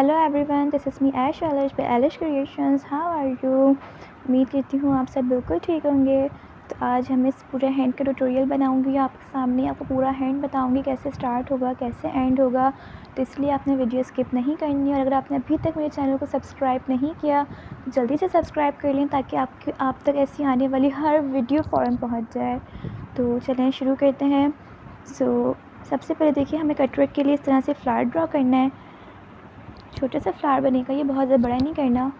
Hello everyone, this is me Ash Elish by Elish creations. How are you? उम्मीद करती हूँ आप सब बिल्कुल ठीक होंगे। तो आज हम इस पूरे हैंड का ट्यूटोरियल बनाऊंगी आपके सामने। आपको पूरा हैंड बताऊंगी कैसे स्टार्ट होगा, कैसे एंड होगा। तो इसलिए आपने वीडियो स्किप नहीं करनी है। और अगर आपने अभी तक मेरे चैनल को सब्सक्राइब नहीं किया तो जल्दी से सब्सक्राइब कर लें ताकि आप तक ऐसी आने वाली हर वीडियो फ़ौरन पहुँच जाए। तो चलें शुरू करते हैं। सबसे पहले देखिए, हमें कटवर्क के लिए इस तरह से फ्लावर ड्रॉ करना है। छोटा सा फ्लावर बनेगा, ये बहुत ज़्यादा बड़ा नहीं करना।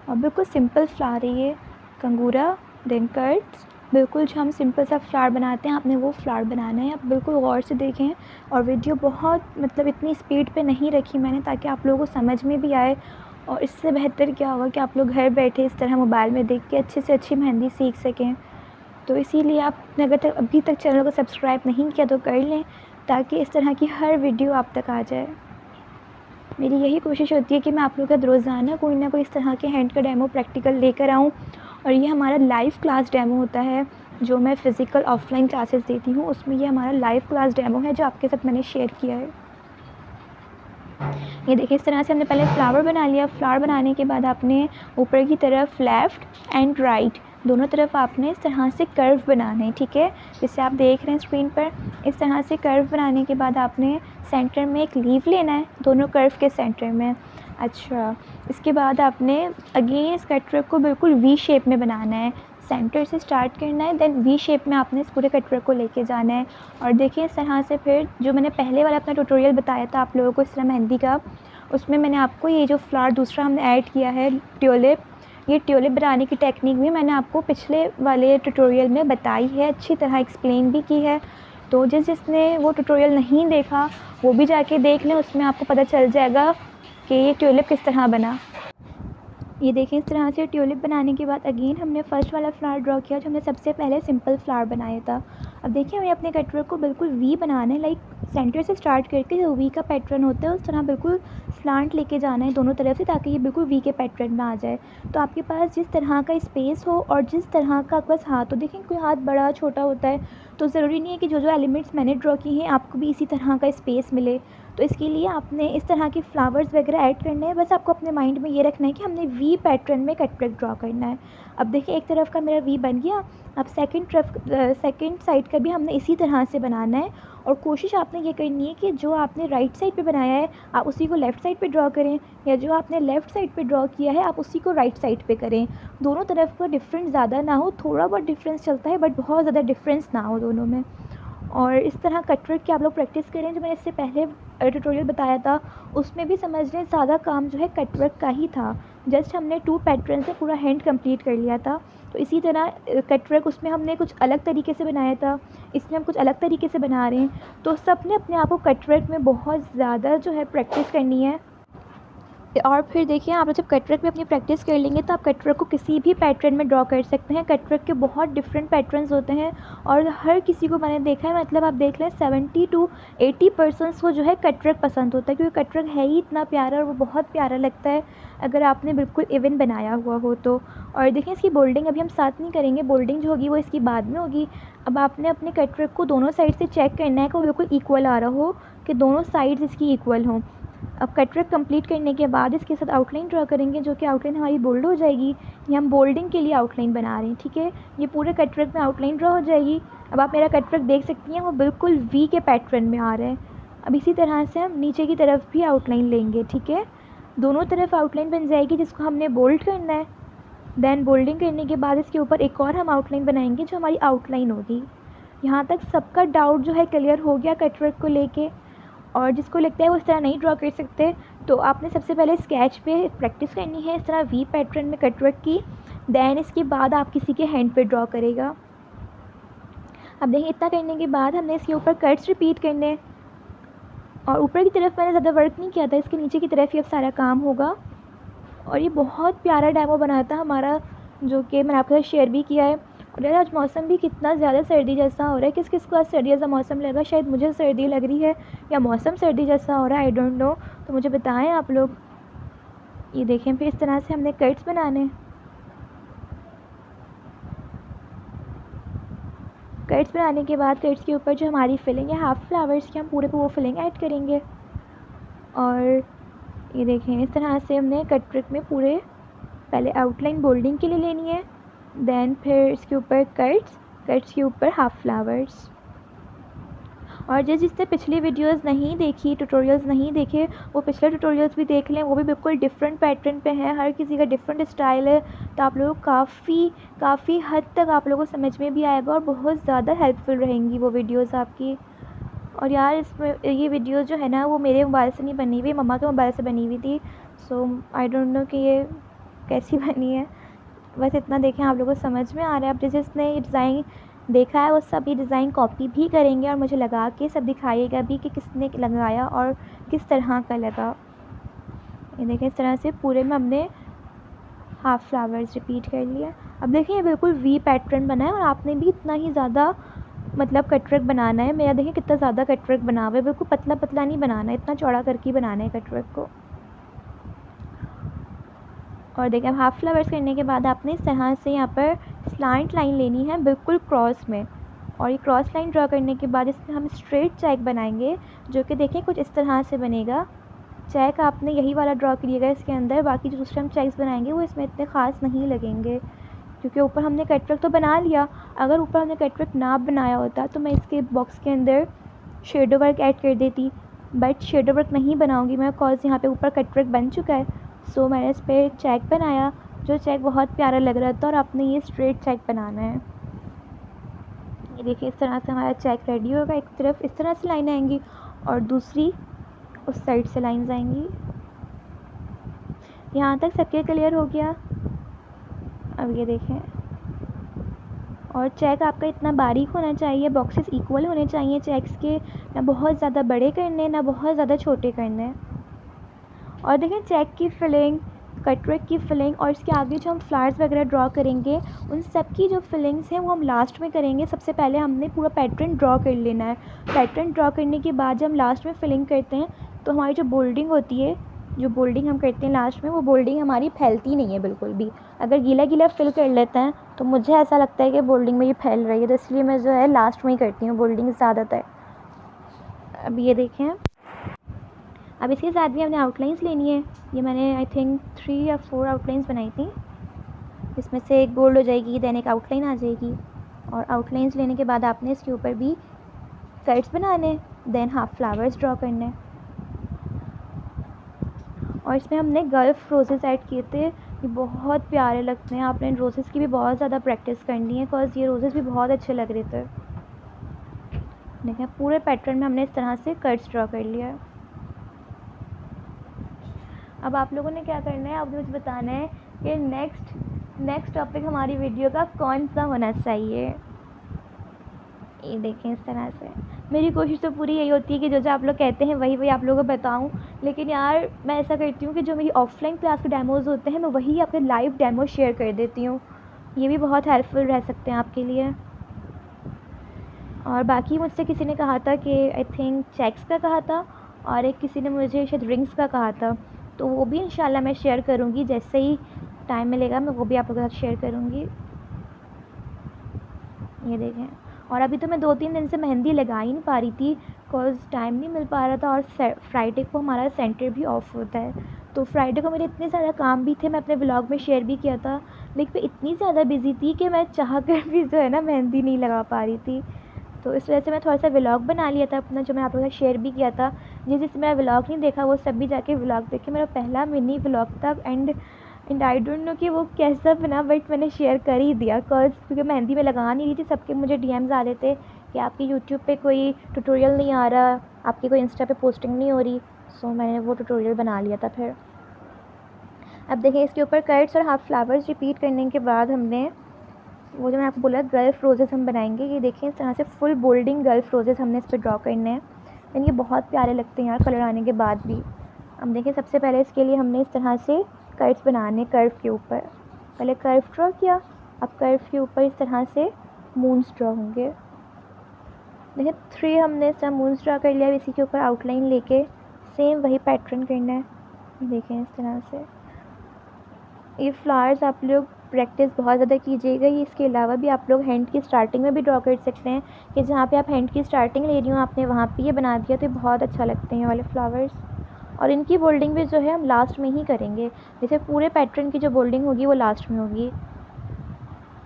और बिल्कुल सिंपल फ्लावर है ये, कंगूरा देन कट्स। बिल्कुल जो हम सिंपल सा फ्लावर बनाते हैं आपने वो फ्लावर बनाना है। आप बिल्कुल गौर से देखें। और वीडियो बहुत इतनी स्पीड पे नहीं रखी मैंने ताकि आप लोगों को समझ में भी आए। और इससे बेहतर क्या होगा कि आप लोग घर बैठे इस तरह मोबाइल में देख के अच्छे से अच्छी मेहंदी सीख सकें। तो इसीलिए आपने अगर अभी तक चैनल को सब्सक्राइब नहीं किया तो कर लें ताकि इस तरह की हर वीडियो आप तक आ जाए। मेरी यही कोशिश होती है कि मैं आप लोगों का रोज़ाना कोई ना कोई इस तरह के हैंड का डेमो प्रैक्टिकल लेकर आऊँ। और ये हमारा लाइव क्लास डेमो होता है जो मैं फ़िज़िकल ऑफलाइन क्लासेस देती हूँ, उसमें ये हमारा लाइव क्लास डेमो है जो आपके साथ मैंने शेयर किया है। ये देखिए, इस तरह से हमने पहले फ्लावर बना लिया। फ्लावर बनाने के बाद आपने ऊपर की तरफ लेफ़्ट एंड राइट दोनों तरफ आपने इस तरह से कर्व बनाना है, ठीक है। जैसे आप देख रहे हैं स्क्रीन पर, इस तरह से कर्व बनाने के बाद आपने सेंटर में एक लीफ लेना है, दोनों कर्व के सेंटर में। अच्छा, इसके बाद आपने अगेन इस कटवर्क को बिल्कुल वी शेप में बनाना है। सेंटर से स्टार्ट करना है, देन वी शेप में आपने इस पूरे कटवर्क को लेके जाना है। और देखिए, इस तरह से फिर जो मैंने पहले वाला अपना ट्यूटोरियल बताया था आप लोगों को इस तरह मेहंदी का, उसमें मैंने आपको ये जो फ्लावर दूसरा हमने ऐड किया है ट्यूलिप, ये ट्यूलिप बनाने की टेक्निक भी मैंने आपको पिछले वाले ट्यूटोरियल में बताई है, अच्छी तरह एक्सप्लेन भी की है। तो जिसने वो ट्यूटोरियल नहीं देखा वो भी जाके देख लें, उसमें आपको पता चल जाएगा कि ये ट्यूलिप किस तरह बना। ये देखें, इस तरह से ट्यूलिप बनाने के बाद अगेन हमने फर्स्ट वाला फ्लावर ड्रॉ किया जो हमने सबसे पहले सिंपल फ्लावर बनाया था। अब देखिए, हमें अपने कटवर्क को बिल्कुल वी बनाना है, लाइक सेंटर से स्टार्ट करके जो वी का पैटर्न होता है उस तरह बिल्कुल स्लांट लेके जाना है दोनों तरफ से ताकि ये बिल्कुल वी के पैटर्न में आ जाए। तो आपके पास जिस तरह का स्पेस हो और जिस तरह का आपके पास हाथ हो, देखें कोई हाथ बड़ा छोटा होता है तो ज़रूरी नहीं है कि जो जो एलिमेंट्स मैंने ड्रॉ किए हैं आपको भी इसी तरह का स्पेस मिले। तो इसके लिए आपने इस तरह के फ्लावर्स वगैरह ऐड करने हैं। बस आपको अपने माइंड में ये रखना है कि हमने वी पैटर्न में कटवर्क ड्रॉ करना है। अब देखिए, एक तरफ का मेरा वी बन गया। अब सेकंड साइड का भी हमने इसी तरह से बनाना है। और कोशिश आपने ये करनी है कि जो आपने राइट साइड पे बनाया है आप उसी को लेफ़्ट साइड पे ड्रॉ करें, या जो आपने लेफ़्ट साइड पे ड्रॉ किया है आप उसी को राइट साइड पे करें। दोनों तरफ का डिफरेंस ज़्यादा ना हो, थोड़ा बहुत डिफरेंस चलता है बट बहुत ज़्यादा डिफरेंस ना हो दोनों में। और इस तरह कटवर्क की आप लोग प्रैक्टिस करें। जो मैंने इससे पहले ट्यूटोरियल बताया था उसमें भी समझ लें ज़्यादा काम जो है कटवर्क का ही था। जस्ट हमने 2 पैटर्न से पूरा हैंड कंप्लीट कर लिया था। तो इसी तरह कटवर्क उसमें हमने कुछ अलग तरीके से बनाया था, इसमें हम कुछ अलग तरीके से बना रहे हैं। तो सबने अपने आप को कटवर्क में बहुत ज़्यादा जो है प्रैक्टिस करनी है। और फिर देखिए, आप जब कटवर्क में अपनी प्रैक्टिस कर लेंगे तो आप कटवर्क को किसी भी पैटर्न में ड्रॉ कर सकते हैं। कटवर्क के बहुत डिफरेंट पैटर्न्स होते हैं और हर किसी को मैंने देखा है, मतलब आप देख लें 70 to 80% को जो है कटवर्क पसंद होता है क्योंकि कटवर्क है ही इतना प्यारा और वो बहुत प्यारा लगता है अगर आपने बिल्कुल इवन बनाया हुआ हो तो। और देखिए, इसकी बोल्डिंग अभी हम साथ नहीं करेंगे, बोल्डिंग जो होगी वो इसकी बाद में होगी। अब आपने अपने कटवर्क को दोनों साइड से चेक करना है कि वो बिल्कुल इक्वल आ रहा हो, कि दोनों साइड्स इसकी इक्वल हों। अब कटवर्क कंप्लीट करने के बाद इसके साथ आउटलाइन ड्रॉ करेंगे जो कि आउटलाइन हमारी बोल्ड हो जाएगी। ये हम बोल्डिंग के लिए आउटलाइन बना रहे हैं, ठीक है। ये पूरे कटवर्क में आउटलाइन ड्रॉ हो जाएगी। अब आप मेरा कटवर्क देख सकती हैं, वो बिल्कुल वी के पैटर्न में आ रहा है। अब इसी तरह से हम नीचे की तरफ भी आउटलाइन लेंगे, ठीक है। दोनों तरफ आउटलाइन बन जाएगी जिसको हमने बोल्ड करना है। देन बोल्डिंग करने के बाद इसके ऊपर एक और हम आउटलाइन बनाएंगे जो हमारी आउटलाइन होगी। यहाँ तक सबका डाउट जो है क्लियर हो गया कटवर्क को लेके। और जिसको लगता है वो इस तरह नहीं ड्रॉ कर सकते तो आपने सबसे पहले स्केच पे प्रैक्टिस करनी है इस तरह वी पैटर्न में कटवर्क की। देन इसके बाद आप किसी के हैंड पे ड्रॉ करेगा। अब देखिए, इतना करने के बाद हमने इसके ऊपर कट्स रिपीट करने। और ऊपर की तरफ मैंने ज़्यादा वर्क नहीं किया था, इसके नीचे की तरफ ही अब सारा काम होगा। और ये बहुत प्यारा डेमो बना था हमारा जो कि मैंने आपके साथ शेयर भी किया है। और यार, आज मौसम भी कितना ज़्यादा सर्दी जैसा हो रहा है। किस किस को आज सर्दी जैसा मौसम लगा? शायद मुझे सर्दी लग रही है या मौसम सर्दी जैसा हो रहा है, आई डोंट नो। तो मुझे बताएं आप लोग। ये देखें, फिर इस तरह से हमने कट्स बनाने। कट्स बनाने के बाद कट्स के ऊपर जो हमारी फिलिंग है हाफ फ्लावर्स की, हम पूरे पे वो फिलिंग ऐड करेंगे। और ये देखें इस तरह से हमने कट ट्रिक में पूरे पहले आउटलाइन बोल्डिंग के लिए लेनी है, देन फिर इसके ऊपर कट्स के ऊपर हाफ फ्लावर्स। और जिसने पिछली वीडियोस नहीं देखी, ट्यूटोरियल्स नहीं देखे, वो पिछले ट्यूटोरियल्स भी देख लें, वो भी बिल्कुल डिफरेंट पैटर्न पे हैं, हर किसी का डिफरेंट स्टाइल है। तो आप लोगों को काफ़ी हद तक आप लोगों को समझ में भी आएगा और बहुत ज़्यादा हेल्पफुल रहेंगी वो वीडियोस आपकी। और यार इसमें ये वीडियो जो है ना वो मेरे मोबाइल से नहीं बनी हुई, मम्मा के मोबाइल से बनी हुई थी। सो आई डोंट नो कि ये कैसी बनी है, बस इतना देखें आप लोगों को समझ में आ रहा है। अब जिसने ये डिज़ाइन देखा है वो सब ये डिज़ाइन कॉपी भी करेंगे और मुझे लगा के सब दिखाइएगा भी कि किसने लगाया और किस तरह का लगा। ये देखें इस तरह से पूरे में हमने हाफ फ्लावर्स रिपीट कर लिया। अब देखें ये बिल्कुल वी पैटर्न बना है और आपने भी इतना ही ज़्यादा मतलब कटवर्क बनाना है। मेरा देखें कितना ज़्यादा कटवर्क बना हुआ है, बिल्कुल पतला पतला नहीं बनाना है, इतना चौड़ा करके बनाना है कटवर्क को। और देखिए अब हाफ फ्लावर्स करने के बाद आपने इस तरह से यहाँ पर स्लांट लाइन लेनी है बिल्कुल क्रॉस में, और ये क्रॉस लाइन ड्रॉ करने के बाद इसमें हम स्ट्रेट चेक बनाएंगे जो कि देखें कुछ इस तरह से बनेगा। चेक आपने यही वाला ड्रॉ करिएगा इसके अंदर, बाकी जो दूसरे हम चेक्स बनाएंगे वो इसमें इतने ख़ास नहीं लगेंगे क्योंकि ऊपर हमने कटवर्क तो बना लिया। अगर ऊपर हमने कटवर्क ना बनाया होता तो मैं इसके बॉक्स के अंदर शेडो वर्क ऐड कर देती, बट शेडो वर्क नहीं बनाऊंगी मैं कॉज यहाँ पे ऊपर कटवर्क बन चुका है। सो मैंने इस पर चेक बनाया जो चेक बहुत प्यारा लग रहा था और आपने ये स्ट्रेट चेक बनाना है। ये देखिए इस तरह से हमारा चेक रेडी होगा। एक तरफ इस तरह से लाइन आएंगी और दूसरी उस साइड से लाइंस आएंगी। यहाँ तक सबके क्लियर हो गया। अब ये देखें, और चेक आपका इतना बारीक होना चाहिए, बॉक्सेस इक्वल होने चाहिए चेक्स के, ना बहुत ज़्यादा बड़े करने ना बहुत ज़्यादा छोटे करने। और देखें चेक की फिलिंग, कटवर्क की फिलिंग और इसके आगे जो हम फ्लावर्स वगैरह ड्रॉ करेंगे उन सब की जो फिलिंग्स हैं वो हम लास्ट में करेंगे। सबसे पहले हमने पूरा पैटर्न ड्रॉ कर लेना है। पैटर्न ड्रॉ करने के बाद जब हम लास्ट में फिलिंग करते हैं तो हमारी जो बोल्डिंग होती है, जो बोल्डिंग हम करते हैं लास्ट में, वो बोल्डिंग हमारी फैलती नहीं है बिल्कुल भी। अगर गीला गीला फिल कर लेते हैं तो मुझे ऐसा लगता है कि बोल्डिंग में ये फैल रही है, तो इसलिए मैं जो है लास्ट में ही करती हूँ बोल्डिंग ज़्यादातर। अब ये देखें, अब इसके साथ भी हमने आउटलाइंस लेनी है। ये मैंने आई थिंक 3 या 4 आउटलाइंस बनाई थी, इसमें से एक गोल्ड हो जाएगी, देन एक आउटलाइन आ जाएगी। और आउटलाइंस लेने के बाद आपने इसके ऊपर भी कट्स बनाने, देन हाफ फ्लावर्स ड्रॉ करने। और इसमें हमने गल्फ रोजेस ऐड किए थे, ये बहुत प्यारे लगते हैं। आपने इन रोज़ेज़ की भी बहुत ज़्यादा प्रैक्टिस करनी है बिकॉज ये रोज़ेज़ भी बहुत अच्छे लग रहे थे। देखें पूरे पैटर्न में हमने इस तरह से कट्स ड्रॉ कर लिया है। अब आप लोगों ने क्या करना है, आपने मुझे बताना है कि नेक्स्ट टॉपिक हमारी वीडियो का कौन सा होना चाहिए। ये देखें इस तरह से मेरी कोशिश तो पूरी यही होती है कि जो आप लोग कहते हैं वही आप लोगों को बताऊं, लेकिन यार मैं ऐसा करती हूँ कि जो मेरी ऑफलाइन क्लास के डेमोज़ होते हैं मैं वही आपके लाइव डेमो शेयर कर देती हूँ। ये भी बहुत हेल्पफुल रह सकते हैं आपके लिए। और बाकी मुझसे किसी ने कहा था कि आई थिंक चेक्स का कहा था, और एक किसी ने मुझे शायद रिंग्स का कहा था, तो वो भी इंशाल्लाह मैं शेयर करूँगी, जैसे ही टाइम मिलेगा मैं वो भी आप लोगों के साथ शेयर करूँगी। ये देखें, और अभी तो मैं 2-3 दिन से मेहंदी लगा ही नहीं पा रही थी बिकॉज़ टाइम नहीं मिल पा रहा था, और फ्राइडे को हमारा सेंटर भी ऑफ होता है। तो फ्राइडे को मेरे इतने ज़्यादा काम भी थे, मैं अपने व्लॉग में शेयर भी किया था, लेकिन मैं इतनी ज़्यादा बिज़ी थी कि मैं चाह कर भी जो है ना मेहंदी नहीं लगा पा रही थी। तो इस वजह से मैं थोड़ा सा व्लॉग बना लिया था अपना, जो मैं आप लोगों के साथ शेयर भी किया था। जिसने मेरा व्लॉग नहीं देखा वो सब भी जाके व्लॉग देखे, मेरा पहला मिनी व्लॉग था। एंड आई डोंट नो कि वो कैसा बना, बट मैंने शेयर कर ही दिया क्योंकि मेहंदी में लगा नहीं रही थी। सबके मुझे डीएम्स आ रहे थे कि आपके यूट्यूब पे कोई ट्यूटोरियल नहीं आ रहा, आपकी कोई इंस्टा पे पोस्टिंग नहीं हो रही। सो मैंने वो ट्यूटोरियल बना लिया था फिर। अब देखिए इसके ऊपर कट्स और हाफ फ्लावर्स रिपीट करने के बाद हमने वो जो मैं आपको बोला गल्फ रोजेस हम बनाएंगे। ये देखिए इस तरह से फुल बोल्डिंग गल्फ रोजेस हमने इस पर ड्रॉ करने हैं, लेकिन ये बहुत प्यारे लगते हैं यार कलर आने के बाद भी। अब देखिए सबसे पहले इसके लिए हमने इस तरह से कट्स बनाने कर्व के ऊपर, पहले कर्व ड्रॉ किया, अब कर्व के ऊपर इस तरह से मून्स ड्रॉ होंगे। देखिए 3 हमने इस तरह मून्स ड्रॉ कर लिया। इसी के ऊपर आउटलाइन लेके सेम वही पैटर्न करना है। देखें इस तरह से ये फ्लावर्स आप लोग प्रैक्टिस बहुत ज़्यादा कीजिएगा। ये इसके अलावा भी आप लोग हैंड की स्टार्टिंग में भी ड्रॉ कर सकते हैं कि जहाँ पे आप हैंड की स्टार्टिंग ले रही हो आपने वहाँ पे ये बना दिया तो बहुत अच्छा लगते हैं ये वाले फ्लावर्स। और इनकी बोल्डिंग भी जो है हम लास्ट में ही करेंगे, जैसे पूरे पैटर्न की जो बोल्डिंग होगी वो लास्ट में होगी।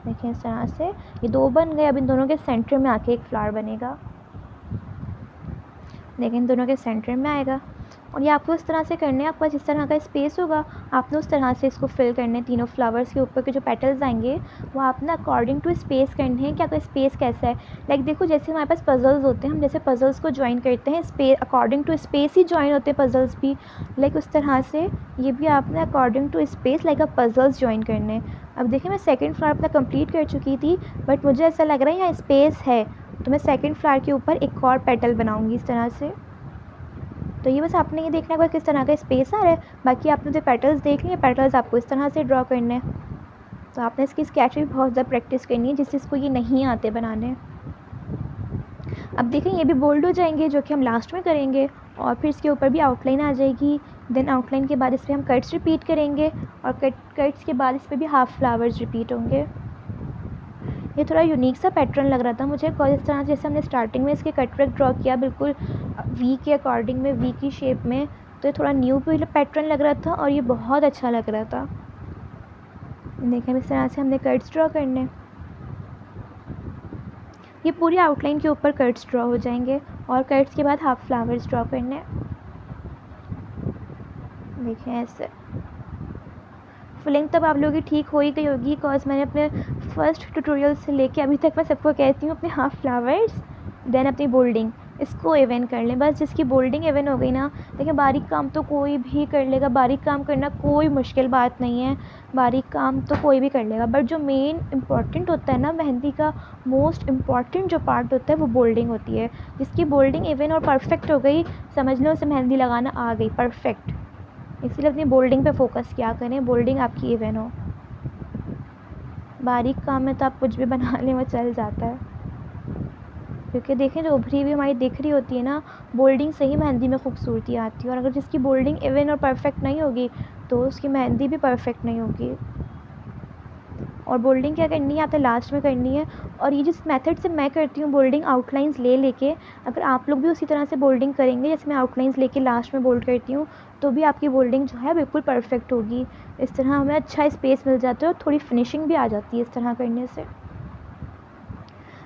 देखिए इस तरह से ये 2 बन गए। अब इन दोनों के सेंटर में आके एक फ्लावर बनेगा। देखिए इन दोनों के सेंटर में आएगा और ये आपको इस तरह से करने हैं। आपके पास जिस तरह का स्पेस होगा आपने उस तरह से इसको फिल करने हैं। तीनों फ्लावर्स के ऊपर के जो पेटल्स आएंगे वो आपने अकॉर्डिंग टू स्पेस करने हैं कि आपका स्पेस कैसा है। लाइक देखो जैसे हमारे पास पजल्स होते हैं, हम जैसे पजल्स को ज्वाइन करते हैं स्पेस अकॉर्डिंग टू स्पेस ही ज्वाइन होते हैं पजल्स भी। लाइक उस तरह से ये भी आपने अकॉर्डिंग टू स्पेस लाइक अब पजल्स ज्वाइन करने हैं। अब देखिए मैं सेकेंड फ्लावर अपना कंप्लीट कर चुकी थी, बट मुझे ऐसा लग रहा है यहाँ स्पेस है, तो मैं सेकेंड फ्लावर के ऊपर एक और पेटल बनाऊँगी इस तरह से। तो ये बस आपने ये देखना है किस तरह का स्पेस आ रहा है। बाकी आपने जो पेटल्स देख लिए, पेटल्स आपको इस तरह से ड्रॉ करने हैं। तो आपने इसकी स्केच भी बहुत ज़्यादा प्रैक्टिस करनी है जिसको ये नहीं आते बनाने। अब देखें ये भी बोल्ड हो जाएंगे जो कि हम लास्ट में करेंगे, और फिर इसके ऊपर भी आउटलाइन आ जाएगी। देन आउटलाइन के बाद इस पर हम कट्स रिपीट करेंगे, और कट्स के बाद इस पर भी हाफ फ्लावर्स रिपीट होंगे। ये थोड़ा यूनिक सा पैटर्न लग रहा था मुझे, बिकॉज इस तरह जैसे हमने स्टार्टिंग में इसके कट वर्क ड्रॉ किया बिल्कुल वी के अकॉर्डिंग में, वी की शेप में, तो ये थोड़ा न्यू पैटर्न लग रहा था और ये बहुत अच्छा लग रहा था। देखें इस तरह से हमने कट्स ड्रॉ करने, ये पूरी आउटलाइन के ऊपर कट्स ड्रॉ हो जाएंगे और कट्स के बाद हाफ फ्लावर्स ड्रॉ करने। देखें ऐसे फिलिंग तब आप लोगों की ठीक हो ही गई होगी, बिकॉज मैंने अपने फर्स्ट ट्यूटोरियल से लेके अभी तक मैं सबको कहती हूँ अपने हाफ फ्लावर्स देन अपनी बोल्डिंग इसको इवन कर लें। बस जिसकी बोल्डिंग इवन हो गई ना, देखिए बारीक काम तो कोई भी कर लेगा, बारीक काम करना कोई मुश्किल बात नहीं है, बारीक काम तो कोई भी कर लेगा। बट जो मेन इम्पॉर्टेंट होता है ना मेहंदी का, मोस्ट इम्पॉर्टेंट जो पार्ट होता है वो बोल्डिंग होती है। जिसकी बोल्डिंग इवन और परफेक्ट हो गई, समझ लो उसे मेहंदी लगाना आ गई परफेक्ट। इसलिए अपनी बोल्डिंग पे फोकस किया करें, बोल्डिंग आपकी इवन हो। बारीक काम में तो आप कुछ भी बना लें वो चल जाता है, क्योंकि देखें जो उभरी हुई हमारी दिख रही होती है ना, बोल्डिंग से ही मेहंदी में खूबसूरती आती है। और अगर जिसकी बोल्डिंग इवन और परफेक्ट नहीं होगी तो उसकी मेहंदी भी परफेक्ट नहीं होगी। और बोल्डिंग क्या करनी है, आपने लास्ट में करनी है। और ये जिस मेथड से मैं करती हूँ बोल्डिंग आउटलाइंस ले लेके, अगर आप लोग भी उसी तरह से बोल्डिंग करेंगे जैसे मैं आउटलाइंस लेके लास्ट में बोल्ड करती हूँ, तो भी आपकी बोल्डिंग जो है बिल्कुल परफेक्ट होगी। इस तरह हमें अच्छा स्पेस मिल जाता है और थोड़ी फिनिशिंग भी आ जाती है इस तरह करने से।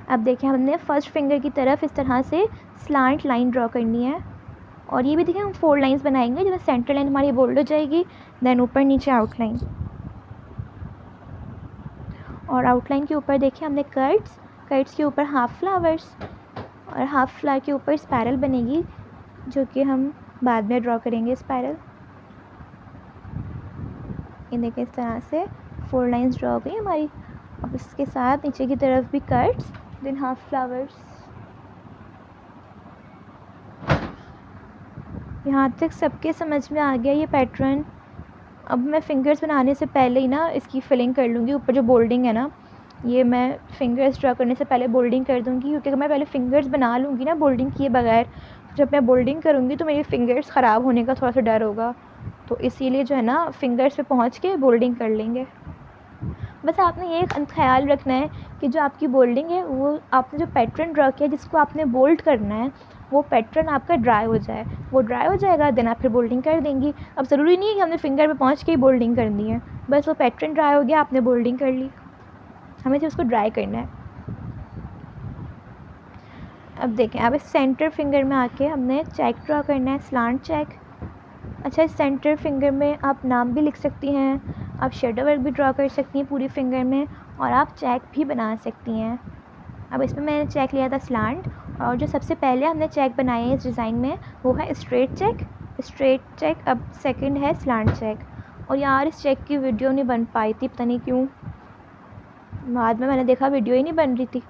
अब देखिए हमने फर्स्ट फिंगर की तरफ इस तरह से स्लांट लाइन ड्रॉ करनी है, और ये भी देखिए हम 4 लाइंस बनाएंगे जिसमें सेंटर लाइन हमारी बोल्ड हो जाएगी, देन ऊपर नीचे आउटलाइन, और आउटलाइन के ऊपर देखिए हमने कट्स के ऊपर हाफ फ्लावर्स, और हाफ फ्लावर के ऊपर स्पायरल बनेगी जो कि हम बाद में ड्रॉ करेंगे स्पायरल। ये देखिए इस तरह से 4 लाइंस ड्रॉ हो गई हमारी। अब इसके साथ नीचे की तरफ भी कट्स देन हाफ फ्लावर्स। यहाँ तक सबके समझ में आ गया ये पैटर्न। अब मैं फिंगर्स बनाने से पहले ही ना इसकी फिलिंग कर लूँगी। ऊपर जो बोल्डिंग है ना, ये मैं फिंगर्स ड्रॉ करने से पहले बोल्डिंग कर दूँगी, क्योंकि अगर मैं पहले फिंगर्स बना लूँगी ना बोल्डिंग किए बगैर, जब मैं बोल्डिंग करूँगी तो मेरे फिंगर्स ख़राब होने का थोड़ा सा डर होगा। तो इसीलिए जो है ना फिंगर्स पे पहुँच के बोल्डिंग कर लेंगे। बस आपने ये ख्याल रखना है कि जो आपकी बोल्डिंग है वो आपने जो पैटर्न ड्रॉ किया जिसको आपने बोल्ड करना है वो पैटर्न आपका ड्राई हो जाए। वो ड्राई हो जाएगा देन आप फिर बोल्डिंग कर देंगी। अब ज़रूरी नहीं है कि हमने फिंगर पे पहुंच के ही बोल्डिंग करनी है, बस वो पैटर्न ड्राई हो गया आपने बोल्डिंग कर ली, हमें सिर्फ उसको ड्राई करना है। अब देखें अब इस सेंटर फिंगर में आके हमने चेक ड्रॉ करना है, स्लांट चेक। अच्छा इस सेंटर फिंगर में आप नाम भी लिख सकती हैं, आप शेडो वर्क भी ड्रॉ कर सकती हैं पूरी फिंगर में, और आप चेक भी बना सकती हैं। अब इसमें मैंने चेक लिया था स्लांट, और जो सबसे पहले हमने चेक बनाए हैं इस डिज़ाइन में वो है स्ट्रेट चेक। अब सेकंड है स्लांट चेक। और यार इस चेक की वीडियो नहीं बन पाई थी, पता नहीं क्यों, बाद में मैंने देखा वीडियो ही नहीं बन रही थी।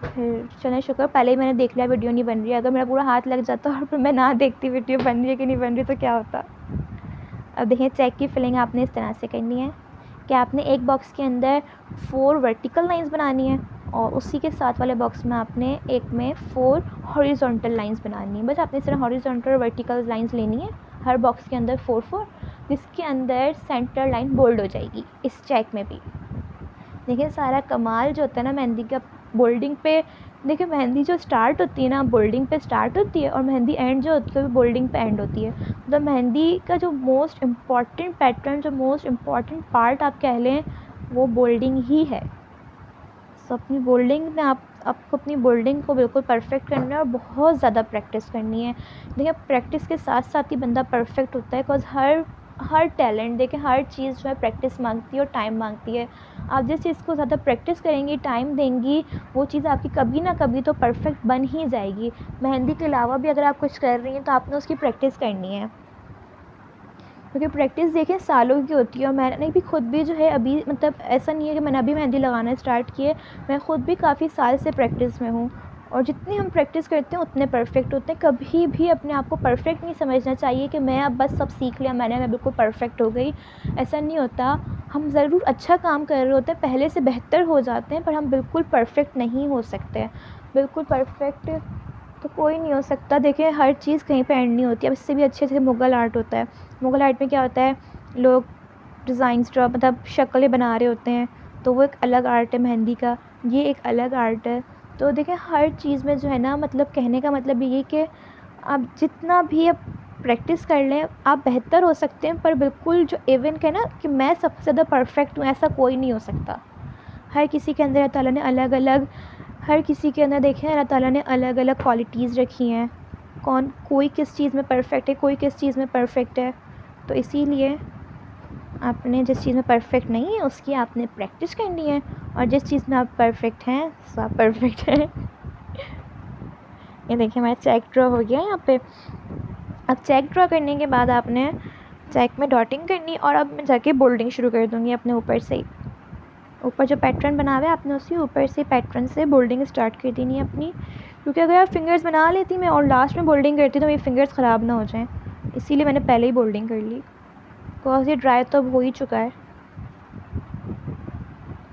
फिर चले शुक्र पहले ही मैंने देख लिया वीडियो नहीं बन रही है। अगर मेरा पूरा हाथ लग जाता और फिर मैं ना देखती वीडियो बन रही है कि नहीं बन रही तो क्या होता। अब देखिए चेक की फिलिंग आपने इस तरह से करनी है कि आपने एक बॉक्स के अंदर 4 वर्टिकल लाइंस बनानी है, और उसी के साथ वाले बॉक्स में आपने एक में 4 हॉरिजॉन्टल लाइंस बनानी है। बस आपने इस तरह हॉरिजॉन्टल और वर्टिकल लाइंस लेनी है हर बॉक्स के अंदर 4 जिसके अंदर सेंटर लाइन बोल्ड हो जाएगी इस चेक में भी। देखिए सारा कमाल जो होता है ना मेहंदी का बोल्डिंग पे देखिए मेहंदी जो स्टार्ट होती है ना बोल्डिंग पे स्टार्ट होती है, और मेहंदी एंड जो होती है वो बोल्डिंग पे एंड होती है। मतलब मेहंदी का जो मोस्ट इम्पॉर्टेंट पैटर्न, जो मोस्ट इम्पॉर्टेंट पार्ट आप कह लें, वो बोल्डिंग ही है। सो अपनी बोल्डिंग में आपको अपनी बोल्डिंग को बिल्कुल परफेक्ट करना है और बहुत ज़्यादा प्रैक्टिस करनी है। देखिए प्रैक्टिस के साथ साथ ही बंदा परफेक्ट होता है, बिकॉज़ हर टैलेंट, देखिए हर चीज़ जो है प्रैक्टिस मांगती है और टाइम मांगती है। आप जिस चीज़ को ज़्यादा प्रैक्टिस करेंगी, टाइम देंगी, वो चीज़ आपकी कभी ना कभी तो परफेक्ट बन ही जाएगी। मेहंदी के अलावा भी अगर आप कुछ कर रही हैं तो आपने उसकी प्रैक्टिस करनी है, क्योंकि प्रैक्टिस देखें सालों की होती है। और मैंने भी खुद भी जो है अभी, मतलब ऐसा नहीं है कि मैंने अभी मेहंदी लगाना स्टार्ट की है, मैं खुद भी काफ़ी साल से प्रैक्टिस में हूँ। और जितनी हम प्रैक्टिस करते हैं उतने परफेक्ट होते हैं। कभी भी अपने आप को परफेक्ट नहीं समझना चाहिए कि मैं अब बस सब सीख लिया मैंने, मैं बिल्कुल परफेक्ट हो गई। ऐसा नहीं होता। हम ज़रूर अच्छा काम कर रहे होते हैं, पहले से बेहतर हो जाते हैं, पर हम बिल्कुल परफेक्ट नहीं हो सकते। बिल्कुल परफेक्ट तो कोई नहीं हो सकता। देखिए हर चीज़ कहीं पे एंड नहीं होती। अब इससे भी अच्छे से मुग़ल आर्ट होता है। मुग़ल आर्ट में क्या होता है, लोग डिज़ाइंस ड्रॉ, मतलब शक्लें बना रहे होते हैं, तो वो एक अलग आर्ट है मेहंदी का, ये एक अलग आर्ट है। तो देखिए हर चीज़ में जो है ना, मतलब कहने का मतलब ये है कि आप जितना भी आप प्रैक्टिस कर लें, आप बेहतर हो सकते हैं, पर बिल्कुल जो इवन है ना कि मैं सबसे ज़्यादा परफेक्ट हूँ, ऐसा कोई नहीं हो सकता। हर किसी के अंदर अल्लाह ताला ने अलग-अलग, हर किसी के अंदर देखें अल्लाह ताला ने अलग-अलग क्वालिटीज़ रखी हैं। कोई किस चीज़ में परफेक्ट है, कोई किस चीज़ में परफेक्ट है। तो इसीलिए आपने जिस चीज़ में परफेक्ट नहीं है उसकी आपने प्रैक्टिस करनी है, और जिस चीज़ में आप परफेक्ट हैं सो आप परफेक्ट हैं। ये देखिए हमारा चेक ड्रॉ हो गया यहाँ पे। अब चेक ड्रॉ करने के बाद आपने चेक में डॉटिंग करनी, और अब मैं जाके बोल्डिंग शुरू कर दूँगी अपने ऊपर से ही। ऊपर जो पैटर्न बना हुआ है आपने उसी ऊपर से पैटर्न से बोल्डिंग स्टार्ट कर देनी है अपनी, क्योंकि अगर आप फिंगर्स बना लेती मैं और लास्ट में बोल्डिंग करती तो मेरी फिंगर्स ख़राब ना हो जाएं, इसीलिए मैंने पहले ही बोल्डिंग कर ली। बिकॉज ये ड्राई तो अब हो ही चुका है।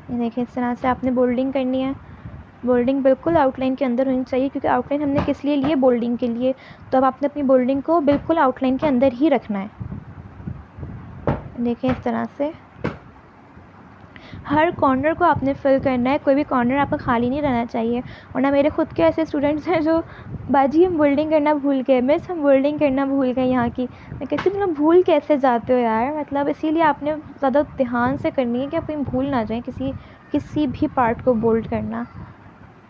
ये देखिए इस तरह से आपने बोल्डिंग करनी है। बोल्डिंग बिल्कुल आउटलाइन के अंदर होनी चाहिए, क्योंकि आउटलाइन हमने किस लिए लिए, बोल्डिंग के लिए। तो अब आपने अपनी बोल्डिंग को बिल्कुल आउटलाइन के अंदर ही रखना है। देखिए इस तरह से हर कॉर्नर को आपने फिल करना है, कोई भी कॉर्नर आपका खाली नहीं रहना चाहिए। वरना मेरे खुद के ऐसे स्टूडेंट्स हैं जो, बाजी हम बोल्डिंग करना भूल गए, मिस हम बोल्डिंग करना भूल गए यहाँ की। मैं कहती हूँ तुम भूल कैसे जाते हो यार, मतलब इसीलिए आपने ज़्यादा ध्यान से करनी है कि आप कहीं भूल ना जाएँ किसी भी पार्ट को बोल्ड करना।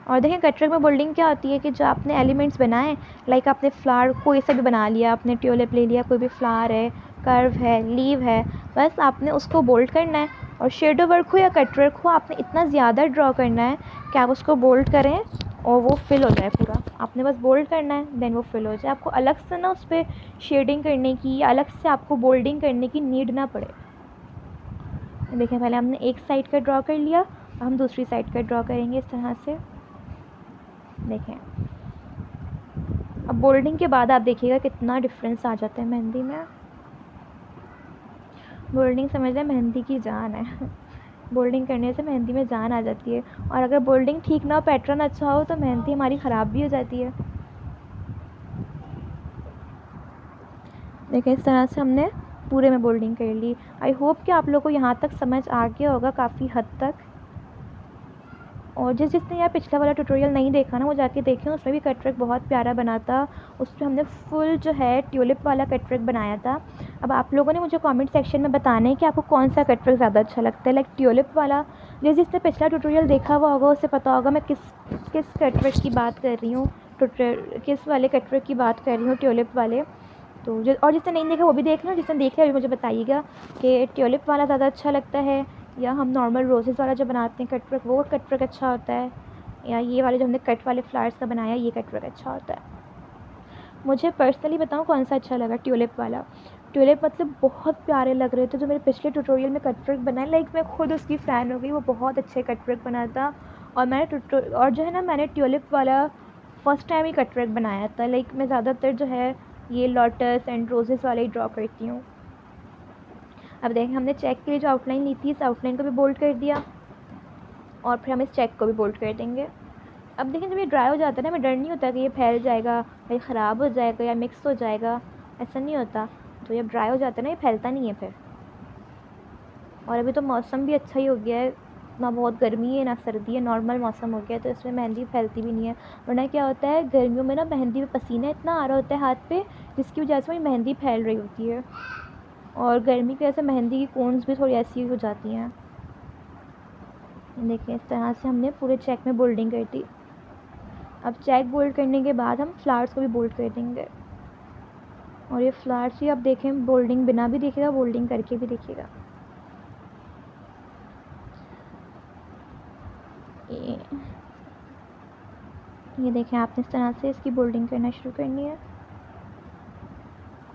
और देखें कटवर्क में बोल्डिंग क्या होती है कि जो आपने एलिमेंट्स बनाए, लाइक आपने फ्लावर कोई सा भी बना लिया, आपने ट्यूलिप ले लिया, कोई भी फ्लावर है, कर्व है, लीव है, बस आपने उसको बोल्ड करना है। और शेडो वर्क हो या कटवर्क हो, आपने इतना ज़्यादा ड्रॉ करना है कि आप उसको बोल्ड करें और वो फिल हो जाए पूरा। आपने बस बोल्ड करना है, देन वो फिल हो जाए। आपको अलग से ना उस पर शेडिंग करने की या अलग से आपको बोल्डिंग करने की नीड ना पड़े। देखें पहले हमने एक साइड का ड्रॉ कर लिया, हम दूसरी साइड का ड्रॉ करेंगे इस तरह से। देखें अब बोल्डिंग के बाद आप देखिएगा कितना डिफरेंस आ जाता है मेहंदी में। बोल्डिंग समझ लें मेहंदी की जान है। बोल्डिंग करने से मेहंदी में जान आ जाती है, और अगर बोल्डिंग ठीक ना हो, पैटर्न अच्छा हो, तो मेहंदी हमारी ख़राब भी हो जाती है। देखिए इस तरह से हमने पूरे में बोल्डिंग कर ली। आई होप कि आप लोगों को यहाँ तक समझ आ गया होगा काफ़ी हद तक। और जिसने यार पिछला वाला ट्यूटोरियल नहीं देखा ना, वो जाके देखें, उसमें भी कटवर्क बहुत प्यारा बना था। उसमें हमने फुल जो है ट्यूलिप वाला कटवर्क बनाया था। अब आप लोगों ने मुझे कमेंट सेक्शन में बताना है कि आपको कौन सा कटवर्क ज़्यादा अच्छा लगता है, लाइक ट्यूलिप वाला। जिसने पिछला ट्यूटोरियल देखा हुआ होगा उसे पता होगा मैं किस कटवर्क की बात कर रही हूँ, किस वाले कटवर्क की बात कर रही हूँ, ट्यूलिप वाले। तो और जिसने नहीं देखा वो भी देखना, जिसने देख लिया अभी मुझे बताइएगा कि ट्यूलिप वाला ज़्यादा अच्छा लगता है, या हम नॉर्मल रोजेज़ वाला जो बनाते हैं कटवर्क, वो कटवर्क अच्छा होता है, या ये वाले जो हमने कट वाले फ्लावर्स का बनाया ये कटवर्क अच्छा होता है। मुझे पर्सनली बताऊँ कौन सा अच्छा लगा, ट्यूलिप वाला। ट्यूलिप मतलब बहुत प्यारे लग रहे थे जो मेरे पिछले ट्यूटोरियल में कटवर्क बनाए, लाइक मैं खुद उसकी फ़ैन हो गई। वो बहुत अच्छे कटवर्क बना था। और और जो है ना, मैंने ट्यूलिप वाला फ़र्स्ट टाइम ही कटवर्क बनाया था। लाइक मैं ज़्यादातर जो है ये लोटस एंड रोजेज़ वाले ही ड्रॉ करती हूँ। अब देखें हमने चेक के लिए जो आउटलाइन ली थी, इस आउटलाइन को भी बोल्ड कर दिया, और फिर हम इस चेक को भी बोल्ड कर देंगे। अब देखें जब ये ड्राई हो जाता है ना, हमें डर नहीं होता कि ये फैल जाएगा, ये ख़राब हो जाएगा या मिक्स हो जाएगा, ऐसा नहीं होता। तो जब ड्राई हो जाता है ना, ये फैलता नहीं है फिर। और अभी तो मौसम भी अच्छा ही हो गया है, ना बहुत गर्मी है ना सर्दी है, नॉर्मल मौसम हो गया, तो इसमें मेहंदी फैलती भी नहीं है। वरना क्या होता है गर्मियों में ना मेहंदी में पसीना इतना आ रहा होता है हाथ पे, जिसकी वजह से मेरी मेहंदी फैल रही होती है, और गर्मी की वजह से मेहंदी की कोन्स भी थोड़ी ऐसी हो जाती हैं। देखिए इस तरह से हमने पूरे चेक में बोल्डिंग कर दी। अब चेक बोल्ड करने के बाद हम फ्लावर्स को भी बोल्ड कर देंगे। और ये फ्लावर्स भी आप देखें, बोल्डिंग बिना भी दिखेगा, बोल्डिंग करके भी दिखेगा। ये देखें, आपने इस तरह से इसकी बोल्डिंग करना शुरू करनी है।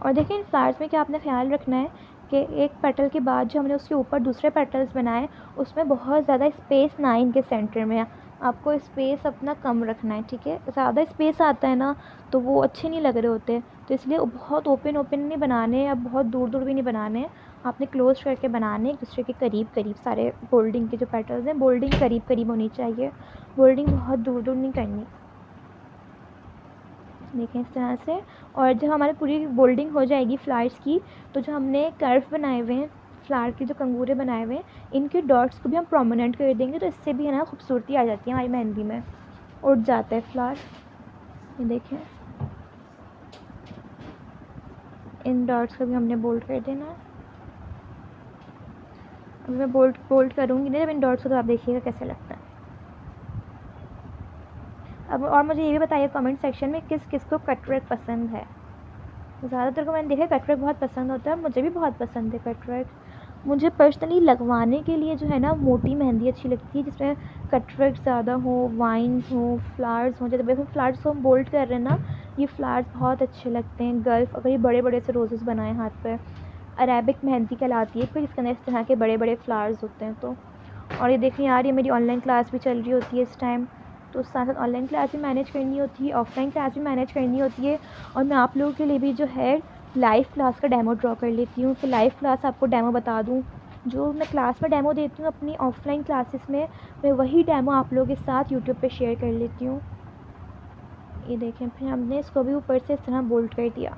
और देखें इन फ्लावर्स में क्या आपने ख्याल रखना है कि एक पेटल के बाद जो हमने उसके ऊपर दूसरे पेटल्स बनाए उसमें बहुत ज़्यादा स्पेस ना आए इनके सेंटर में। आपको स्पेस अपना कम रखना है, ठीक है। ज़्यादा स्पेस आता है ना तो वो अच्छे नहीं लग रहे होते, तो इसलिए बहुत ओपन ओपन नहीं बनाने, अब बहुत दूर दूर भी नहीं बनाने, आपने क्लोज करके बनाने, एक दूसरे के करीब करीब सारे बोल्डिंग के जो पेटल्स हैं, बोल्डिंग करीब करीब होनी चाहिए, बोल्डिंग बहुत दूर दूर नहीं करनी। देखें इस तरह से। और जब हमारी पूरी बोल्डिंग हो जाएगी फ्लावर्स की, तो जो हमने कर्व बनाए हुए हैं, फ्लावर के जो कंगूरे बनाए हुए हैं, इनके डॉट्स को भी हम प्रोमिनेंट कर देंगे, तो इससे भी है ना खूबसूरती आ जाती है हमारी मेहंदी में, उड़ जाता है फ्लावर। ये देखें, इन डॉट्स को भी हमने बोल्ड कर देना है। अब मैं बोल्ड करूँगी नहीं जब इन डॉट्स को, तो आप देखिएगा कैसे लगता है। अब और मुझे ये भी बताइए कमेंट सेक्शन में किस किस को कटवर्क पसंद है। ज़्यादातर को मैंने देखा कटवर्क बहुत पसंद होता है, और मुझे भी बहुत पसंद है कटवर्क। मुझे पर्सनली लगवाने के लिए जो है ना मोटी मेहंदी अच्छी लगती है, जिसमें कटवर्क ज़्यादा हो, वाइन्स हो, फ्लावर्स हो। जैसे फ्लावर्स को हम बोल्ड कर रहे हैं ना, ये फ्लावर्स बहुत अच्छे लगते हैं। गल्फ, अगर ये बड़े बड़े से रोजेस बनाए हाथ पर, अरेबिक मेहंदी कहलाती है फिर, इसके अंदर इस तरह के बड़े बड़े फ्लावर्स होते हैं। तो और ये देखिए यार, ये मेरी ऑनलाइन क्लास भी चल रही होती है इस टाइम, तो साथ साथ ऑनलाइन क्लास भी मैनेज करनी होती है, ऑफलाइन क्लास भी मैनेज करनी होती है। और मैं आप लोगों के लिए भी जो है लाइव क्लास का डेमो ड्रॉ कर लेती हूँ, कि लाइव क्लास आपको डेमो बता दूँ। जो मैं क्लास में डेमो देती हूँ अपनी ऑफलाइन क्लासेस में, मैं वही डेमो आप लोगों के साथ यूट्यूब पे शेयर कर लेती हूँ। ये देखें, फिर हमने इसको भी ऊपर से इस तरह बोल्ड कर दिया।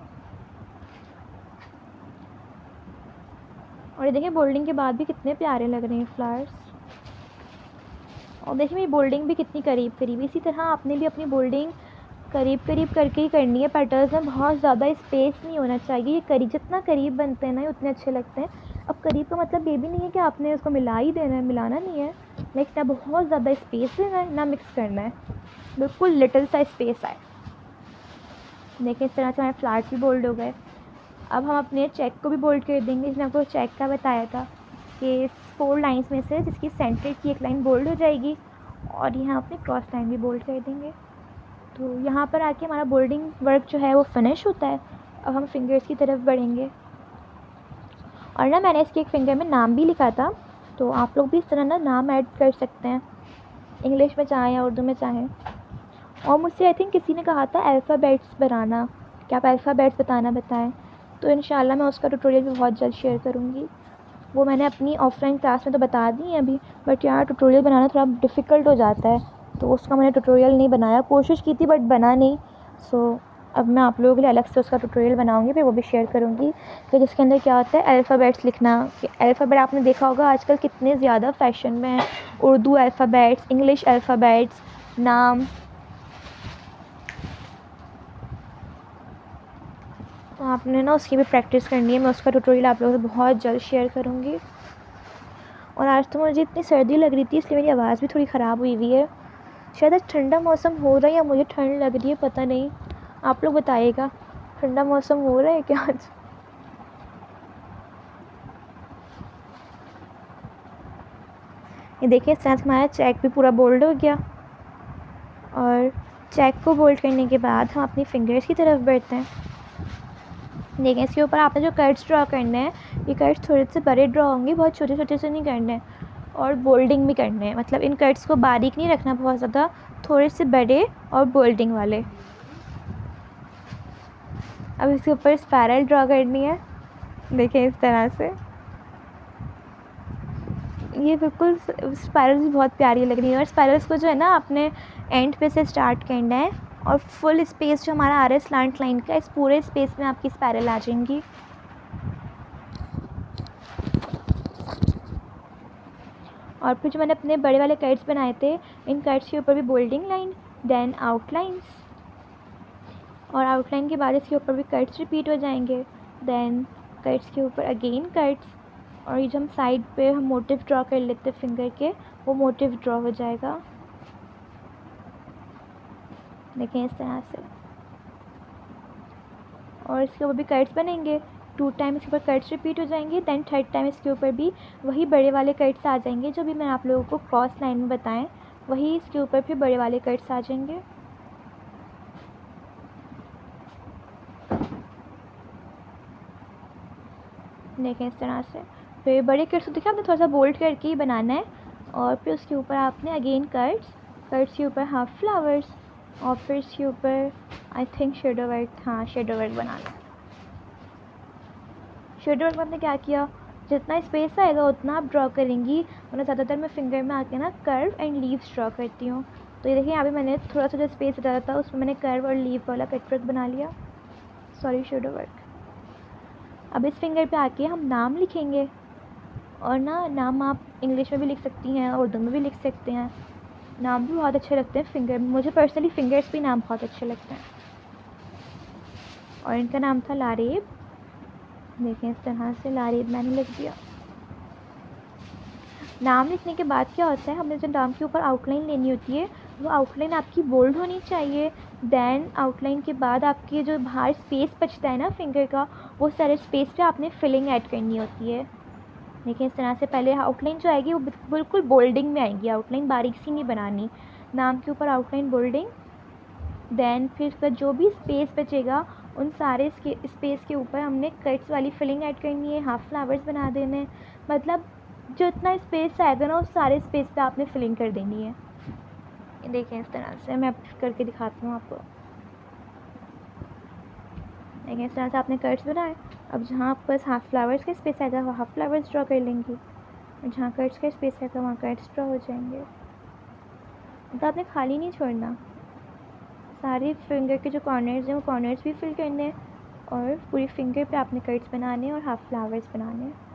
और ये देखें बोल्डिंग के बाद भी कितने प्यारे लग रहे हैं फ्लावर्स। और देखिए मेरी बोल्डिंग भी कितनी करीब करीब। इसी तरह आपने भी अपनी बोल्डिंग करीब करीब करके ही करनी है। पेटल्स में बहुत ज़्यादा स्पेस नहीं होना चाहिए, ये करीब जितना करीब बनते हैं ना उतने अच्छे लगते हैं। अब करीब का मतलब ये भी नहीं है कि आपने उसको मिला ही देना है, मिलाना नहीं है, लेकिन ना बहुत ज़्यादा स्पेस देना है ना मिक्स करना है, बिल्कुल लिटिल सा स्पेस आए। देखिए इस तरह से हमारे फ्लावर्स भी बोल्ड हो गए। अब हम अपने चेक को भी बोल्ड कर देंगे। जिसने आपको चेक का बताया था कि 4 लाइन्स में से जिसकी सेंटर की एक लाइन बोल्ड हो जाएगी, और यहाँ अपने क्रॉस लाइन भी बोल्ड कर देंगे। तो यहाँ पर आके हमारा बोल्डिंग वर्क जो है वो फिनिश होता है। अब हम फिंगर्स की तरफ बढ़ेंगे, और ना मैंने इसके एक फिंगर में नाम भी लिखा था, तो आप लोग भी इस तरह ना नाम ऐड कर सकते हैं, इंग्लिश में चाहें या उर्दू में चाहें। और मुझसे आई थिंक किसी ने कहा था अल्फ़ाबेट्स बनाना, क्या आप अल्फ़ाबेट्स बताएं, तो इंशाल्लाह मैं उसका ट्यूटोरियल भी बहुत जल्द शेयर करूँगी। वो मैंने अपनी ऑफलाइन क्लास में तो बता दी है अभी, बट यार ट्यूटोरियल बनाना थोड़ा डिफ़िकल्ट हो जाता है, तो उसका मैंने ट्यूटोरियल नहीं बनाया, कोशिश की थी बट बना नहीं। सो अब मैं आप लोगों के लिए अलग से उसका ट्यूटोरियल बनाऊंगी, फिर वो भी शेयर करूंगी, कि जिसके अंदर क्या होता है अल्फ़ाबेट्स लिखना। कि अल्फ़ाबेट आपने देखा होगा आजकल कितने ज़्यादा फ़ैशन में है, उर्दू अल्फ़ाबेट्स, इंग्लिश अल्फ़ाबेट्स, नाम। तो आपने ना उसकी भी प्रैक्टिस करनी है, मैं उसका ट्यूटोरियल आप लोगों से बहुत जल्द शेयर करूँगी। और आज तो मुझे इतनी सर्दी लग रही थी, इसलिए मेरी आवाज़ भी थोड़ी ख़राब हुई है। शायद आज ठंडा मौसम हो रहा है या मुझे ठंड लग रही है, पता नहीं, आप लोग बताइएगा ठंडा मौसम हो रहा है क्या आज। ये देखिए इस तरह से हमारा चेक भी पूरा बोल्ड हो गया। और चेक को बोल्ड करने के बाद हम अपनी फिंगर्स की तरफ बढ़ते हैं। देखिए इसके ऊपर आपने जो कट्स ड्रॉ करने हैं, ये कट्स थोड़े से बड़े ड्रॉ होंगे, बहुत छोटे छोटे से नहीं करने हैं। और बोल्डिंग भी करने हैं, मतलब इन कट्स को बारीक नहीं रखना बहुत ज़्यादा, थोड़े से बड़े और बोल्डिंग वाले। अब इसके ऊपर स्पाइरल ड्रॉ करनी है, देखिए इस तरह से। ये बिल्कुल स्पाइरल्स भी बहुत प्यारी लग रही है। और स्पाइरल्स को जो है ना आपने एंड पे से स्टार्ट करना है, और फुल स्पेस जो हमारा आ रहा है स्लांट लाइन का, इस पूरे स्पेस में आपकी स्पाइरल आ जाएंगी। और फिर जो मैंने अपने बड़े वाले कर्ट्स बनाए थे, इन कर्ट्स के ऊपर भी बोल्डिंग लाइन, देन आउटलाइंस, और आउटलाइन के बाद इसके ऊपर भी कर्ट्स रिपीट हो जाएंगे, देन कर्ट्स के ऊपर अगेन कर्ट्स, और ये जो हम साइड पे हम मोटिव ड्रॉ कर लेते हैं फिंगर के, वो मोटिव ड्रॉ हो जाएगा। देखें इस तरह से। और इसके ऊपर भी कर्ट्स बनेंगे, 2 टाइम इसके ऊपर कर्ट्स रिपीट हो जाएंगे, देन 3rd टाइम इसके ऊपर भी वही बड़े वाले कर्ट्स आ जाएंगे जो भी मैंने आप लोगों को क्रॉस लाइन में बताएं, वही इसके ऊपर फिर बड़े वाले कर्ट्स आ जाएंगे। देखें इस तरह से। फिर बड़े कर्ट्स को देखिए आपने थोड़ा सा बोल्ड करके ही बनाना है, और फिर उसके ऊपर आपने अगेन कर्ट्स के ऊपर हाफ फ्लावर्स, और फिर इसके ऊपर आई थिंक शेडो वर्क, हाँ शेडो वर्क बनाना है। शेडो वर्क में आपने क्या किया, जितना स्पेस आएगा उतना आप ड्रॉ करेंगी, वरना ज़्यादातर मैं फिंगर में आके ना कर्व एंड लीव्स ड्रॉ करती हूँ। तो ये देखिए यहाँ पे मैंने थोड़ा सा जो स्पेस ज़्यादा था उसमें मैंने कर्व और लीव वाला कटवर्क बना लिया, सॉरी शेडो वर्क। अब इस फिंगर पे आके हम नाम लिखेंगे, और ना नाम आप इंग्लिश में भी लिख सकती हैं, उर्दू में भी लिख सकते हैं, नाम भी बहुत अच्छे लगते हैं फिंगर में, मुझे पर्सनली फिंगर्स भी नाम बहुत अच्छे लगते हैं। और इनका नाम था लारेब। देखें इस तरह से लारेब मैंने लिख दिया। नाम लिखने के बाद क्या होता है, हमें जो नाम के ऊपर आउटलाइन लेनी होती है वो आउटलाइन आपकी बोल्ड होनी चाहिए, देन आउटलाइन के बाद आपके जो बाहर स्पेस बचता है ना फिंगर का, वो सारे स्पेस पे आपने फिलिंग ऐड करनी होती है। देखिए इस तरह से पहले आउटलाइन जो आएगी वो बिल्कुल बोल्डिंग में आएगी, आउटलाइन बारीक सी नहीं बनानी, नाम के ऊपर आउटलाइन बोल्डिंग, देन फिर उसका जो भी स्पेस बचेगा उन सारे स्पेस के ऊपर हमने कट्स वाली फिलिंग ऐड करनी है, हाफ फ्लावर्स बना देने, मतलब जो इतना स्पेस आएगा ना उस सारे स्पेस पे आपने फिलिंग कर देनी है। देखें इस तरह से, मैं करके दिखाती हूँ आपको। देखें इस तरह से आपने कट्स बनाए। अब जहाँ आपके पास हाफ फ्लावर्स का स्पेस आएगा वहाँ हाफ फ्लावर्स ड्रॉ कर लेंगी, और जहाँ कट्स का स्पेस आएगा वहाँ कट्स ड्रॉ हो जाएंगे। तो आपने खाली नहीं छोड़ना, सारे फिंगर के जो कॉर्नर्स हैं वो कॉर्नर्स भी फिल करने हैं, और पूरी फिंगर पे आपने कट्स बनाने और हाफ फ्लावर्स बनाने हैं।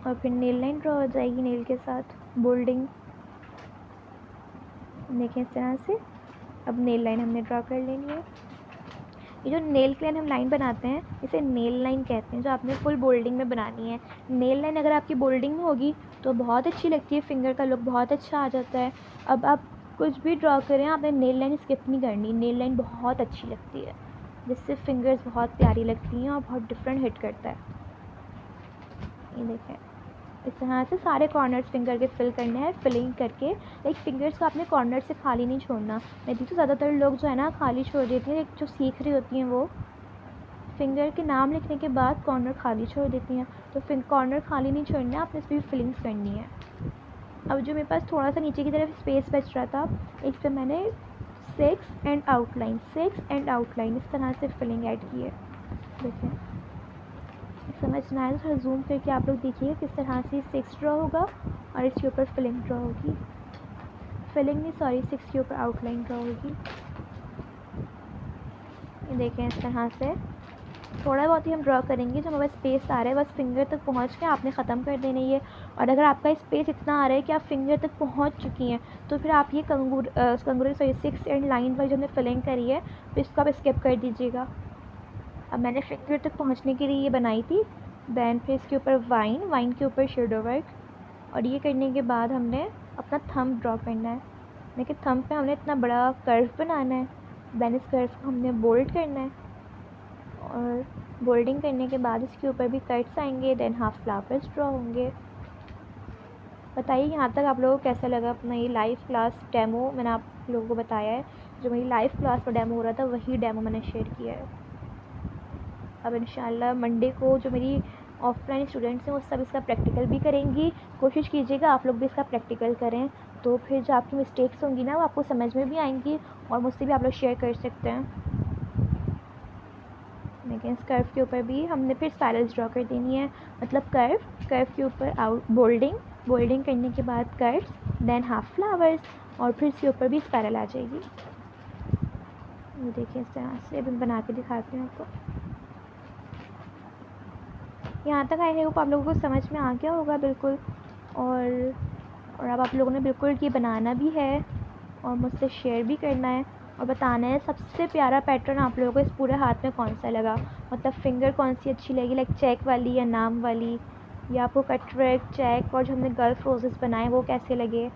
और फिर नेल लाइन ड्रॉ हो जाएगी नेल के साथ बोल्डिंग। देखें इस तरह से। अब नेल लाइन हमने ड्रॉ कर लेनी है। ये जो नेल के लाइन हम लाइन बनाते हैं इसे नेल लाइन कहते हैं, जो आपने फुल बोल्डिंग में बनानी है। नेल लाइन अगर आपकी बोल्डिंग में होगी तो बहुत अच्छी लगती है, फिंगर का लुक बहुत अच्छा आ जाता है। अब आप कुछ भी ड्रॉ करें, आपने नेल लाइन स्किप नहीं करनी, नेल लाइन बहुत अच्छी लगती है, जिससे फिंगर्स बहुत प्यारी लगती हैं और बहुत डिफरेंट हिट करता है। ये देखें इस तरह से सारे कॉर्नर्स फिंगर के फिल करने हैं, फिलिंग करके लाइक फिंगर्स को आपने कॉर्नर से खाली नहीं छोड़ना। मैं देखती हूँ ज़्यादातर लोग जो है ना खाली छोड़ देती हैं, जो सीख रही होती हैं वो फिंगर के नाम लिखने के बाद कॉर्नर खाली छोड़ देती हैं, तो कॉर्नर खाली नहीं छोड़ना, आपने इस पर भी फिलिंग्स करनी है। अब जो मेरे पास थोड़ा सा नीचे की तरफ स्पेस बच रहा था, इस पर मैंने 6 एंड आउटलाइन इस तरह से फिलिंग ऐड की है। देखें समझ ना आए तो जूम करके आप लोग देखिए किस तरह से 6 ड्रॉ होगा और इसके ऊपर फिलिंग ड्रॉ होगी, फिलिंग नहीं सॉरी 6 के ऊपर आउटलाइन ड्रॉ होगी। ये देखें इस तरह से थोड़ा बहुत ही हम ड्रॉ करेंगे, जो हमारे स्पेस आ रहा है बस फिंगर तक पहुंच के आपने ख़त्म कर देना ये। और अगर आपका स्पेस इतना आ रहा है कि आप फिंगर तक पहुंच चुकी हैं तो फिर आप ये कंगूर सॉरी 6 एंड लाइन वाइज हमने फिलिंग करी है तो इसको आप स्किप कर दीजिएगा। अब मैंने फिंगर तक पहुंचने के लिए ये बनाई थी, देन फिर इसके ऊपर वाइन के ऊपर शेडो वर्क, और ये करने के बाद हमने अपना थंब ड्रॉ करना है। देखिए थंब पे हमने इतना बड़ा कर्व बनाना है, देन इस कर्व को हमने बोल्ड करना है, और बोल्डिंग करने के बाद इसके ऊपर भी कट्स आएंगे, देन हाफ फ्लावर्स ड्रॉ होंगे। बताइए यहाँ तक आप लोगों को कैसा लगा अपना ये लाइव क्लास डेमो। मैंने आप लोगों को बताया है जो मेरी लाइव क्लास पर डेमो हो रहा था वही डेमो मैंने शेयर किया है। अब इंशाल्लाह मंडे को जो मेरी ऑफलाइन स्टूडेंट्स हैं वो सब इसका प्रैक्टिकल भी करेंगी। कोशिश कीजिएगा आप लोग भी इसका प्रैक्टिकल करें, तो फिर जो आपकी मिस्टेक्स होंगी ना वो आपको समझ में भी आएंगी और मुझसे भी आप लोग शेयर कर सकते हैं। लेकिन इस कर्व के ऊपर भी हमने फिर स्पाइरल्स ड्रॉ कर देनी है, मतलब कर्व के ऊपर बोल्डिंग करने के बाद कर्व्स, देन हाफ फ्लावर्स, और फिर इसके ऊपर भी स्पाइरल आ जाएगी। ये देखिए इस तरह से अभी बना के दिखाती हूँ आपको। यहाँ तक आई होप आप लोगों को समझ में आ गया होगा बिल्कुल। और अब आप लोगों ने बिल्कुल ये बनाना भी है और मुझसे शेयर भी करना है और बताना है सबसे प्यारा पैटर्न आप लोगों को इस पूरे हाथ में कौन सा लगा। मतलब फिंगर कौन सी अच्छी लगी, लाइक चेक वाली या नाम वाली, या आपको कटवर्क, चेक और जो हमने गल्फ रोजेस बनाए वो कैसे लगे,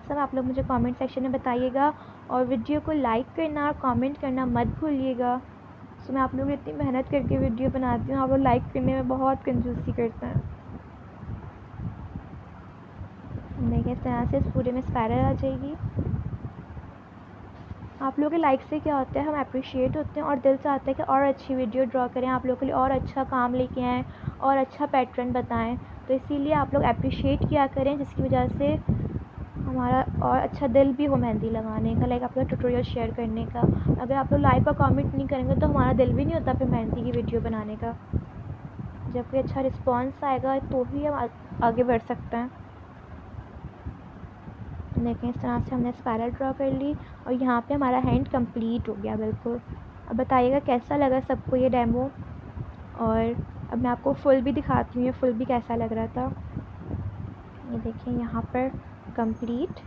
सब आप लोग मुझे कमेंट सेक्शन में बताइएगा। और वीडियो को लाइक करना और कमेंट करना मत भूलिएगा। सो मैं आप लोगों को इतनी मेहनत करके वीडियो बनाती हूँ, आप लोग लाइक करने में बहुत कंजूसी करते हैं। देखिए इस तरह से इस पूरे में स्पाइरल आ जाएगी। आप लोगों के लाइक से क्या होता है, हम अप्रिशिएट होते हैं और दिल चाहता है कि और अच्छी वीडियो ड्रॉ करें, आप लोगों के लिए और अच्छा काम लेके आएँ और अच्छा पैटर्न बताएं। तो इसीलिए आप लोग अप्रिशिएट किया करें, जिसकी वजह से हमारा और अच्छा दिल भी हो मेहंदी लगाने का, लाइक आप लोग ट्यूटोरियल शेयर करने का। अगर आप लोग लाइक और कमेंट नहीं करेंगे तो हमारा दिल भी नहीं होता फिर मेहंदी की वीडियो बनाने का। जब कोई अच्छा रिस्पॉन्स आएगा तो ही हम आगे बढ़ सकते हैं। देखें इस तरह से हमने स्पाइरल ड्रॉ कर ली और यहाँ पे हमारा हैंड कंप्लीट हो गया बिल्कुल। अब बताइएगा कैसा लगा सबको ये डेमो। और अब मैं आपको फुल भी दिखाती हूँ, ये फुल भी कैसा लग रहा था। ये देखिए यहाँ पर कंप्लीट।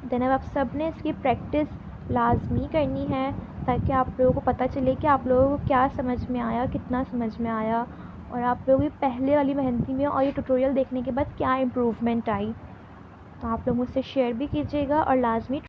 देन अब आप सब ने इसकी प्रैक्टिस लाजमी करनी है ताकि आप लोगों को पता चले कि आप लोगों को क्या समझ में आया, कितना समझ में आया, और आप लोगों की पहले वाली मेहंदी में और ये ट्यूटोरियल देखने के बाद क्या इम्प्रूवमेंट आई। तो आप लोग मुझसे शेयर भी कीजिएगा और लाजमी